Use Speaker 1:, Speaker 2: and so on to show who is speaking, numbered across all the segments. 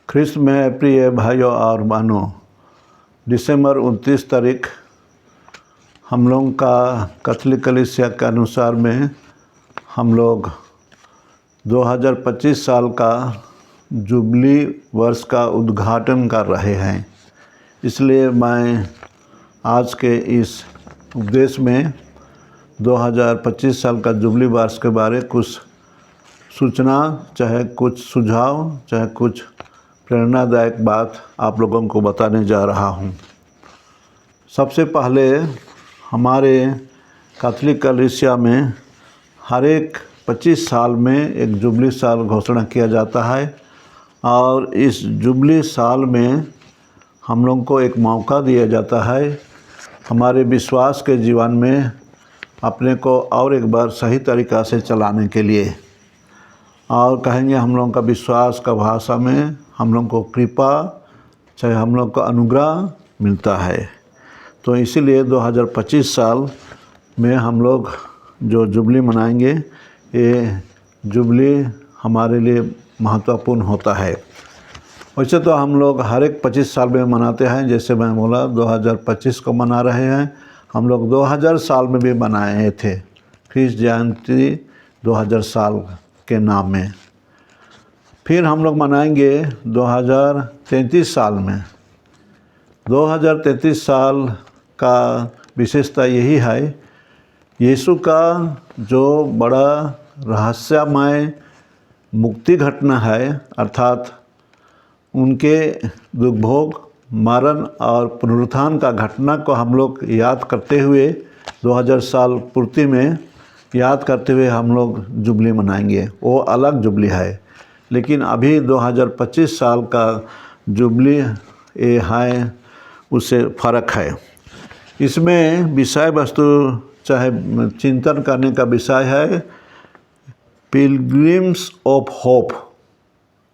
Speaker 1: ख्रिस्त में प्रिय भाइयों और बहनों, दिसंबर 29 तारीख हम लोगों का कैथोलिक कलीसिया के अनुसार में हम लोग 2025 साल का जुबली वर्ष का उद्घाटन कर रहे हैं। इसलिए मैं आज के इस उपदेश में 2025 साल का जुबली वर्ष के बारे कुछ सूचना, चाहे कुछ सुझाव, चाहे कुछ प्रेरणादायक बात आप लोगों को बताने जा रहा हूँ। सबसे पहले हमारे कैथोलिक कलीसिया में हर एक 25 साल में एक जुबली साल घोषणा किया जाता है और इस जुबली साल में हम लोगों को एक मौका दिया जाता है हमारे विश्वास के जीवन में अपने को और एक बार सही तरीक़ा से चलाने के लिए, और कहेंगे हम लोगों का विश्वास का भाषा में हम लोगों को कृपा, चाहे हम लोग को अनुग्रह मिलता है। तो इसीलिए 2025 साल में हम लोग जो जुबली मनाएंगे, ये जुबली हमारे लिए महत्वपूर्ण होता है। वैसे तो हम लोग हर एक 25 साल में मनाते हैं, जैसे मैं बोला 2025 को मना रहे हैं। हम लोग 2000 साल में भी मनाए थे ख्रीष्ट जयंती 2000 साल के नाम में। फिर हम लोग मनाएंगे 2033 साल में। 2033 साल का विशेषता यही है, यीशु का जो बड़ा रहस्यमय मुक्ति घटना है, अर्थात उनके दुख भोग, मरण और पुनरुत्थान का घटना को हम लोग याद करते हुए 2000 साल पूर्ति में याद करते हुए हम लोग जुबली मनाएंगे। वो अलग जुबली है, लेकिन अभी 2025 साल का जुबली ये है, उससे फ़र्क है। इसमें विषय वस्तु, चाहे चिंतन करने का विषय है पिलग्रिम्स ऑफ होप,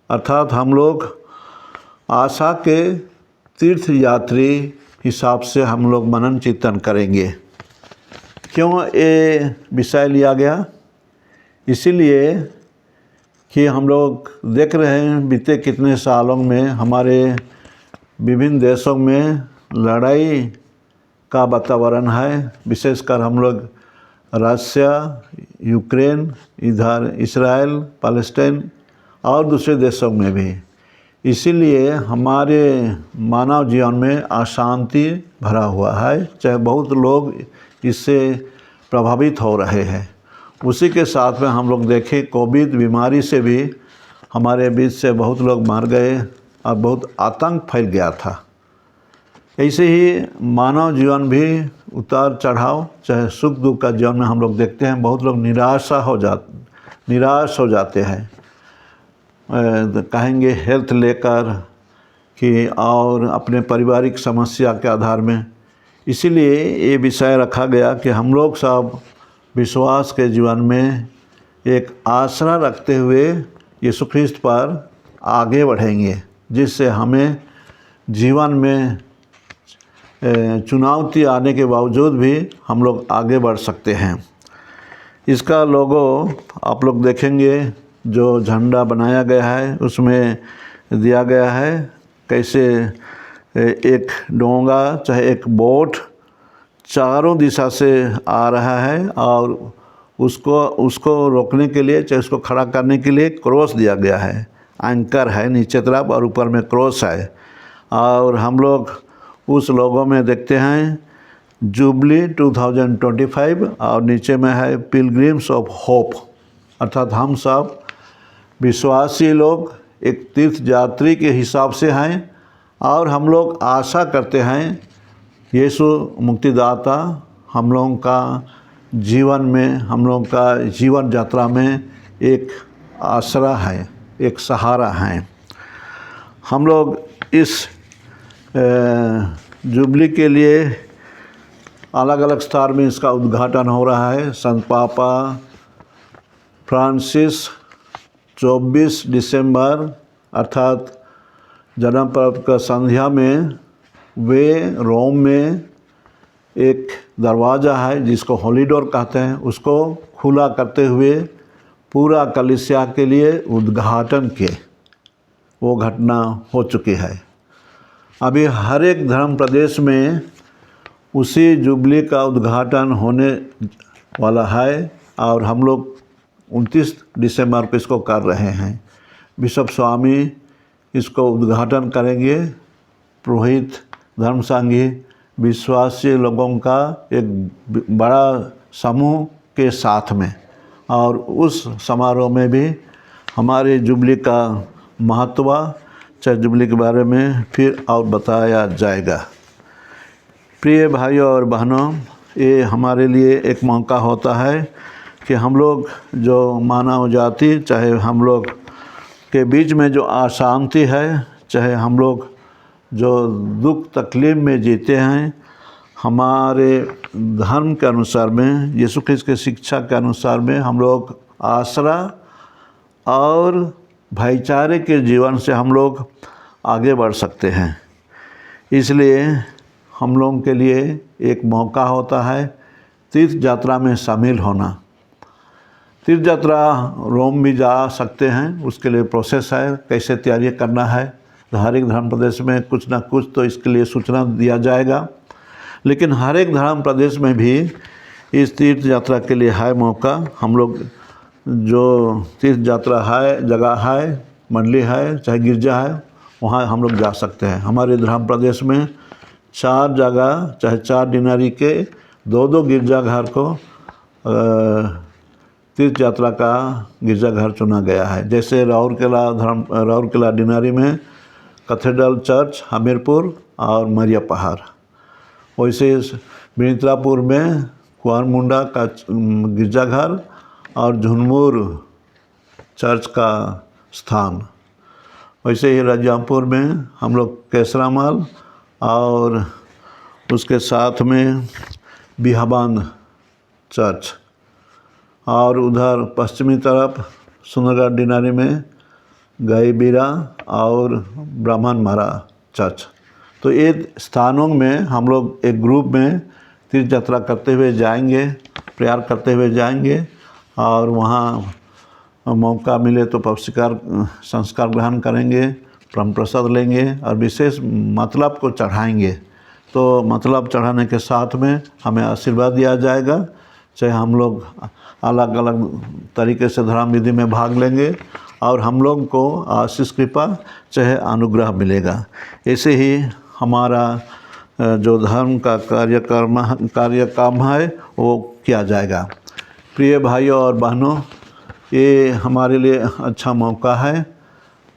Speaker 1: अर्थात हम लोग आशा के तीर्थ यात्री हिसाब से हम लोग मनन चिंतन करेंगे। क्यों ये विषय लिया गया? इसीलिए कि हम लोग देख रहे हैं बीते कितने सालों में हमारे विभिन्न देशों में लड़ाई का वातावरण है। विशेषकर हम लोग रसिया, यूक्रेन, इधर इस्राएल, पैलेस्टाइन और दूसरे देशों में भी। इसीलिए हमारे मानव जीवन में अशांति भरा हुआ है, चाहे बहुत लोग इससे प्रभावित हो रहे हैं। उसी के साथ में हम लोग देखें कोविड बीमारी से भी हमारे बीच से बहुत लोग मर गए और बहुत आतंक फैल गया था। ऐसे ही मानव जीवन भी उतार चढ़ाव, चाहे सुख दुख का जीवन में हम लोग देखते हैं। बहुत लोग निराश हो जाते हैं, कहेंगे हेल्थ लेकर कि और अपने पारिवारिक समस्या के आधार में। इसीलिए ये विषय रखा गया कि हम लोग सब विश्वास के जीवन में एक आसरा रखते हुए यीशु ख्रीस्त पर आगे बढ़ेंगे, जिससे हमें जीवन में चुनौती आने के बावजूद भी हम लोग आगे बढ़ सकते हैं। इसका लोगो आप लोग देखेंगे, जो झंडा बनाया गया है उसमें दिया गया है कैसे एक डोंगा, चाहे एक बोट चारों दिशा से आ रहा है और उसको रोकने के लिए, चाहे उसको खड़ा करने के लिए क्रॉस दिया गया है। एंकर है नीचे तरफ और ऊपर में क्रॉस है। और हम लोग उस लोगों में देखते हैं जुबली 2025 और नीचे में है पिलग्रिम्स ऑफ होप, अर्थात हम सब विश्वासी लोग एक तीर्थ यात्री के हिसाब से हैं और हम लोग आशा करते हैं यीशु मुक्तिदाता हम लोगों का जीवन में, हम लोगों का जीवन यात्रा में एक आसरा है, एक सहारा है। हम लोग इस जुबली के लिए अलग अलग स्थान में इसका उद्घाटन हो रहा है। संत पापा फ्रांसिस 24 दिसंबर अर्थात जन्म पर्व का संध्या में वे रोम में एक दरवाज़ा है जिसको होली डोर कहते हैं, उसको खुला करते हुए पूरा कलीसिया के लिए उद्घाटन किए। वो घटना हो चुकी है। अभी हर एक धर्म प्रदेश में उसी जुबली का उद्घाटन होने वाला है और हम लोग 29 दिसंबर को इसको कर रहे हैं। बिशप स्वामी इसको उद्घाटन करेंगे। पुरोहित, धर्मसंघी, विश्वासी लोगों का एक बड़ा समूह के साथ में, और उस समारोह में भी हमारे जुबली का महत्व, चाहे जुबली के बारे में फिर और बताया जाएगा। प्रिय भाइयों और बहनों, ये हमारे लिए एक मौका होता है कि हम लोग जो मानव जाति, चाहे हम लोग के बीच में जो अशांति है, चाहे हम लोग जो दुख तकलीफ में जीते हैं, हमारे धर्म के अनुसार में, यीशु ख्रिस्त की शिक्षा के अनुसार में हम लोग आसरा और भाईचारे के जीवन से हम लोग आगे बढ़ सकते हैं। इसलिए हम लोगों के लिए एक मौका होता है तीर्थ यात्रा में शामिल होना। तीर्थ यात्रा रोम भी जा सकते हैं, उसके लिए प्रोसेस है, कैसे तैयारी करना है। हर एक धर्म प्रदेश में कुछ ना कुछ तो इसके लिए सूचना दिया जाएगा, लेकिन हर एक धर्म प्रदेश में भी इस तीर्थ यात्रा के लिए है मौका। हम लोग जो तीर्थ यात्रा है, जगह है, मंडली है, चाहे गिरजा है, वहाँ हम लोग जा सकते हैं। हमारे धर्म प्रदेश में 4 जगह, चाहे 4 डिनरी के 2-2 गिरजाघर को तीर्थ यात्रा का गिरजाघर चुना गया है। जैसे राउरकेला डिनरी में कैथेड्रल चर्च हमीरपुर और मरिया पहाड़, वैसे बिनित्रापुर में कुंवर मुंडा का गिरजाघर और झुनमुर चर्च का स्थान, वैसे ही राजापुर में हम लोग केसरामाल और उसके साथ में बिहाबान चर्च, और उधर पश्चिमी तरफ सुंदरगढ़ डिनरी में गाईबीरा और ब्राह्मण मारा चर्च। तो ये स्थानों में हम लोग एक ग्रुप में तीर्थ यात्रा करते हुए जाएंगे, प्रेयर करते हुए जाएंगे, और वहाँ मौका मिले तो पवित्र संस्कार ग्रहण करेंगे, परम प्रसाद लेंगे और विशेष मतलब को चढ़ाएंगे। तो मतलब चढ़ाने के साथ में हमें आशीर्वाद दिया जाएगा। चाहे हम लोग अलग अलग तरीके से धर्म विधि में भाग लेंगे और हम लोग को आशीष कृपा चाहे अनुग्रह मिलेगा। ऐसे ही हमारा जो धर्म का कार्यक्रम है वो किया जाएगा। प्रिय भाइयों और बहनों, ये हमारे लिए अच्छा मौका है।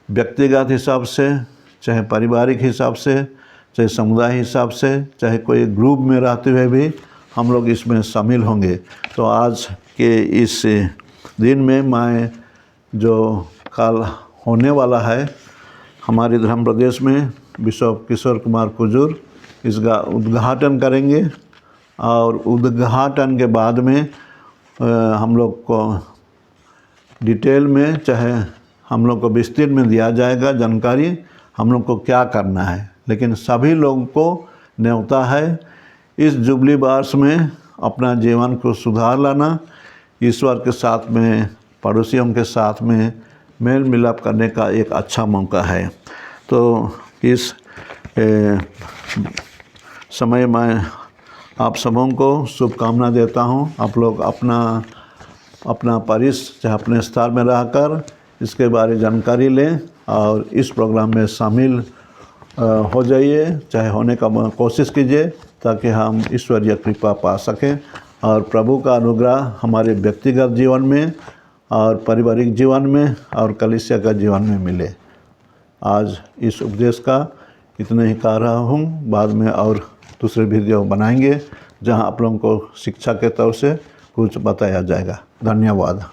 Speaker 1: व्यक्तिगत हिसाब से, चाहे पारिवारिक हिसाब से, चाहे समुदाय हिसाब से, चाहे कोई ग्रुप में रहते हुए भी हम लोग इसमें शामिल होंगे। तो आज के इस दिन में मैं जो कल होने वाला है हमारे धर्म प्रदेश में बिशप किशोर कुमार कुजूर इसका उद्घाटन करेंगे, और उद्घाटन के बाद में हम लोग को डिटेल में, चाहे हम लोग को विस्तृत में दिया जाएगा जानकारी हम लोग को क्या करना है। लेकिन सभी लोगों को न्योता है इस जुबली वर्ष में अपना जीवन को सुधार लाना, ईश्वर के साथ में, पड़ोसियों के साथ में मेल मिलाप करने का एक अच्छा मौका है। तो इस समय मैं आप सबों को शुभकामना देता हूँ। आप लोग अपना परिस चाहे अपने स्तर में रहकर इसके बारे में जानकारी लें और इस प्रोग्राम में शामिल हो जाइए, चाहे होने का कोशिश कीजिए, ताकि हम ईश्वरीय कृपा पा सकें और प्रभु का अनुग्रह हमारे व्यक्तिगत जीवन में और पारिवारिक जीवन में और कलीसिया का जीवन में मिले। आज इस उपदेश का इतना ही कह रहा हूँ। बाद में और दूसरे वीडियो बनाएंगे जहाँ आप लोगों को शिक्षा के तौर से कुछ बताया जाएगा। धन्यवाद।